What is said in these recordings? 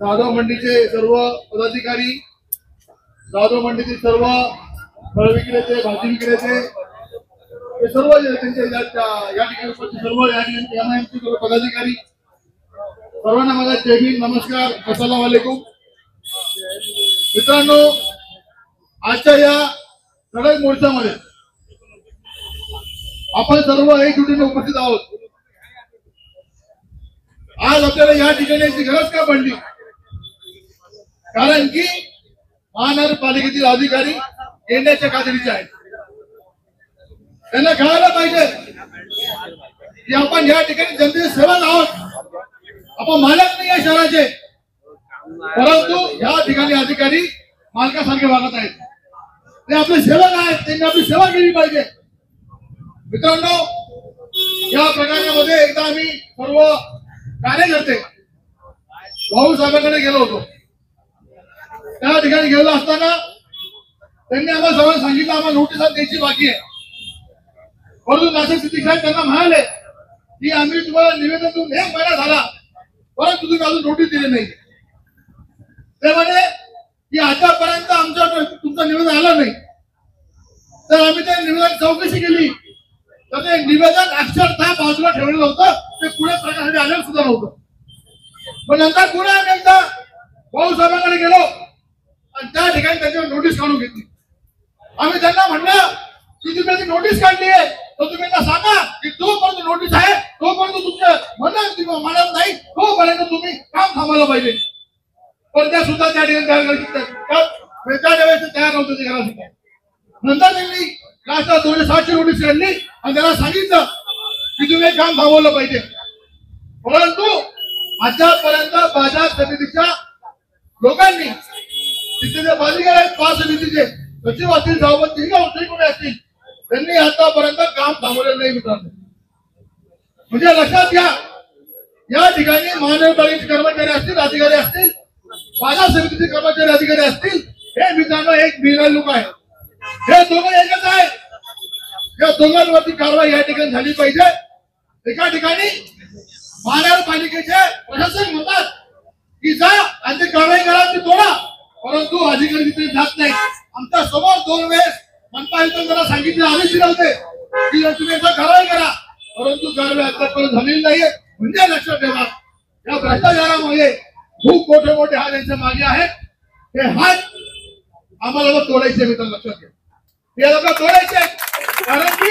जाधव मंडीचे सर्व पदाधिकारी, जाधव मंडीचे सर्व फळ विक्रेते, भाजी विक्रेते, हे सर्व त्यांचे या ठिकाणी उपस्थित सर्व एमआयएमचे सर्व पदाधिकारी, सर्वांना माझा जय भीम, नमस्कार, अस्सलाम वालेकुम. मित्रांनो, आजच्या या लढाई मोर्चामध्ये आपण सर्व एकजुटीने उपस्थित आहोत. आज आपल्याला या ठिकाणी याची गरज का पडली? कारण की महानगरपालिकेतील अधिकारी येण्याच्या कातडीचे आहेत. त्यांना कळायला पाहिजे की आपण या ठिकाणी जनतेची सेवा आहोत. आपण मालक नाही या शहराचे, परंतु या ठिकाणी अधिकारी मालकासारखे वागत आहेत. ते आपले सेवक आहेत, त्यांनी आपली सेवा केली पाहिजे. मित्रांनो, या प्रकरणामध्ये एकदा आम्ही सर्व कार्यकर्ते भाऊ साहेबांकडे गेलो होतो. त्या ठिकाणी गेलो असताना त्यांनी आम्हाला सगळं सांगितलं, आम्हाला नोटीस द्यायची बाकी आहे. परंतु नाशिक सिटी साहेब त्यांना म्हणाले की आम्ही तुम्हाला निवेदन देऊन 1 महिना झाला, परंतु तुम्ही अजून नोटीस दिली नाही. ते म्हणे की आतापर्यंत आमच्या तुमचं निवेदन आलं नाही. तर आम्ही ते निवेदन चौकशी केली तर ते निवेदन अक्षरशः बाजूला ठेवलेलं होतं. ते पुढे प्रकाशाने आलेलं सुद्धा नव्हतं. पण नंतर पुन्हा आम्ही एकदा भाऊ साहेबांकडे गेलो आणि त्या ठिकाणी त्यांच्यावर नोटीस काढून घेतली. आम्ही त्यांना म्हणलं की तुम्ही ती नोटीस काढली आहे तर तुम्ही त्यांना सांगा की जोपर्यंत नोटीस आहे तोपर्यंत तुमचं म्हणणं मानत नाही, तोपर्यंत तुम्ही काम थांबायला पाहिजे. पण त्या सुद्धा त्या ठिकाणी तयार नव्हतं ते घरा सुद्धा. नंतर त्यांनी लास्टला 260ची नोटीस काढली आणि त्याला सांगितलं की तुम्ही काम थांबवलं पाहिजे. परंतु आतापर्यंत बाजार समितीच्या लोकांनी तिथे जे बाजीगर आहेत बाजार समितीचे सचिव असतील, सभापती कोणी असतील, त्यांनी आतापर्यंत काम थांबवलेलं नाही. मित्रांनो, म्हणजे लक्षात घ्या, या ठिकाणी महानगरपालिकेचे कर्मचारी असतील, अधिकारी असतील, बाजार समितीचे कर्मचारी अधिकारी असतील, हे मित्रांनो एक बिराल लोक आहेत. हे दोघं एकच आहेत. या दोघांवरती कारवाई या ठिकाणी झाली पाहिजे. एका ठिकाणी महानगरपालिकेचे प्रशासक म्हणतात की जा आणि ते कारवाई करा, ती तोडा, परंतु अधिकारी तिथे जात नाही. आमच्या समोर 2 वेळेस मनपा आयुक्तांना सांगितले, आदेश दिले होते की तुम्ही एकदा कारवाई करा, परंतु कारवाई आतापर्यंत झालेली नाहीये. म्हणजे लक्षात ठेवा, या भ्रष्टाचारामध्ये खूप मोठे मोठे हात यांच्या मागे आहेत. हे हात आम्हाला तोडायचे. मित्रांनो, लक्षात घ्या, हे आपल्याला तोडायचे. कारण की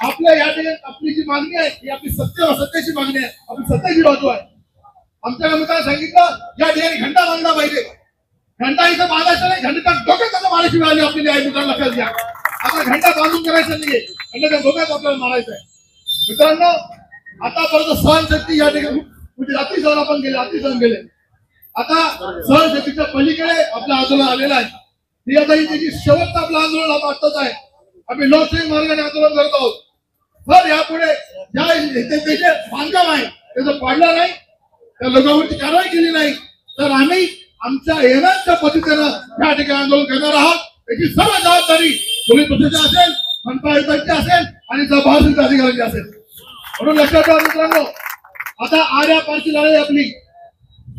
आपल्या या ठिकाणी आपली जी मागणी आहे ही आपली सत्याची मागणी आहे, आपली सत्याची बाजू आहे. आमच्या मित्रांनी सांगितलं या ठिकाणी घंटा बांधला पाहिजे. घंटा इथं बांधायचं नाही, घंटा डोक्यात त्याला मारायची वेळ आली आपली आहे. मित्रांनो, लक्षात घ्या, आता घंटा बांधून करायचं नाहीये, घंटा डोक्यात आपल्याला मारायचं आहे. मित्रांनो, आतापर्यंत सहनशक्ती या ठिकाणी म्हणजे अतिसहन आपण गेले, अतिसहन गेले. आता सहनशक्तीच्या पलीकडे आपलं आंदोलन आलेलं आहे. ही आता ही त्याची शेवटचं आपलं आंदोलन आता आत्ताच आहे. आम्ही लोकशाही मार्गाने आंदोलन करत आहोत. तर यापुढे ज्या त्याचे बांधकाम आहे त्याचं पाडलं नाही, त्या लोकांवरती कारवाई केली नाही, तर आम्ही आमच्या येण्याच्या पद्धतीनं या ठिकाणी आंदोलन करणार आहोत. त्याची सर्व जबाबदारी पोलीस प्रशासन असेल, मनपा आयुक्तांची असेल आणि बाजार अधिकाऱ्यांची असेल. म्हणून लक्षात ठेवा मित्रांनो, आता आर्या पारची लढाई आपली.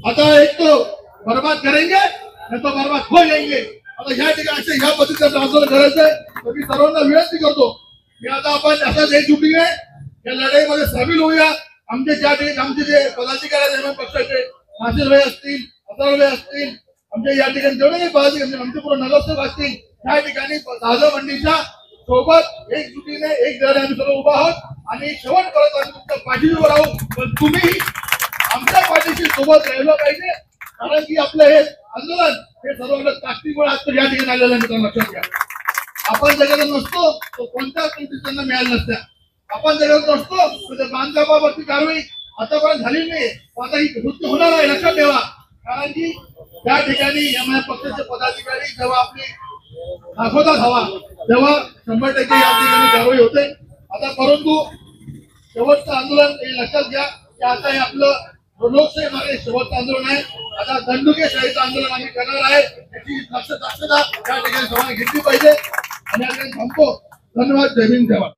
आता एक तो बर्बाद करेंगे नहीं तो बर्बाद हो जाएंगे. आता या ठिकाणी ह्या पद्धतीचं आंदोलन करायचंय. तर मी सर्वांना विनंती करतो की आता आपण असाच एकजुटीने या लढाईमध्ये सामील होऊया. आमचे ज्या ठिकाणी आमचे जे पदाधिकारी आहेत पक्षाचे, नाशिर भाई असतील, अतुल भाई असतील, आमच्या या ठिकाणी जेवढे पदाधिकारी आमचे पूर्ण नगरसेवक असतील, त्या ठिकाणी जाधव मंडीच्या सोबत एकजुटीने एक जण आम्ही सर्व उभा आहोत आणि शेवटपर्यंत आम्ही तुमच्या पाठीशी राहू. पण तुम्ही आमच्या पाठीशी सोबत राहिलं पाहिजे. कारण की आपलं हे आंदोलन हे सर्वांना ताकदीमुळे आज या ठिकाणी आलेलं आहे. मित्रांनो, लक्षात घ्या, आपण जगात नसतो तो कोणत्याच नोटीस त्यांना मिळाल्या नसत्या. आपण जगात नसतो तर बांधकामावरती कारवाई आतापर्यंत झाली नाही, आता ही कृत्य होणार आहे. लक्षात ठेवा, कारण की त्या ठिकाणी या पक्षाचे पदाधिकारी जेव्हा आपली दाखवतात हवा तेव्हा 100% या ठिकाणी कारवाई होते. आता परंतु शेवटचं आंदोलन हे लक्षात घ्या की आता हे आपलं लोकशाही मार्गे शेवटचं आंदोलन आहे. आता दंडुकेशाहीचं आंदोलन आम्ही करणार आहे. याची दक्षता या ठिकाणी सर्वांनी घेतली पाहिजे. आणि या ठिकाणी थांबतो. धन्यवाद. जय भीम. जय भारत.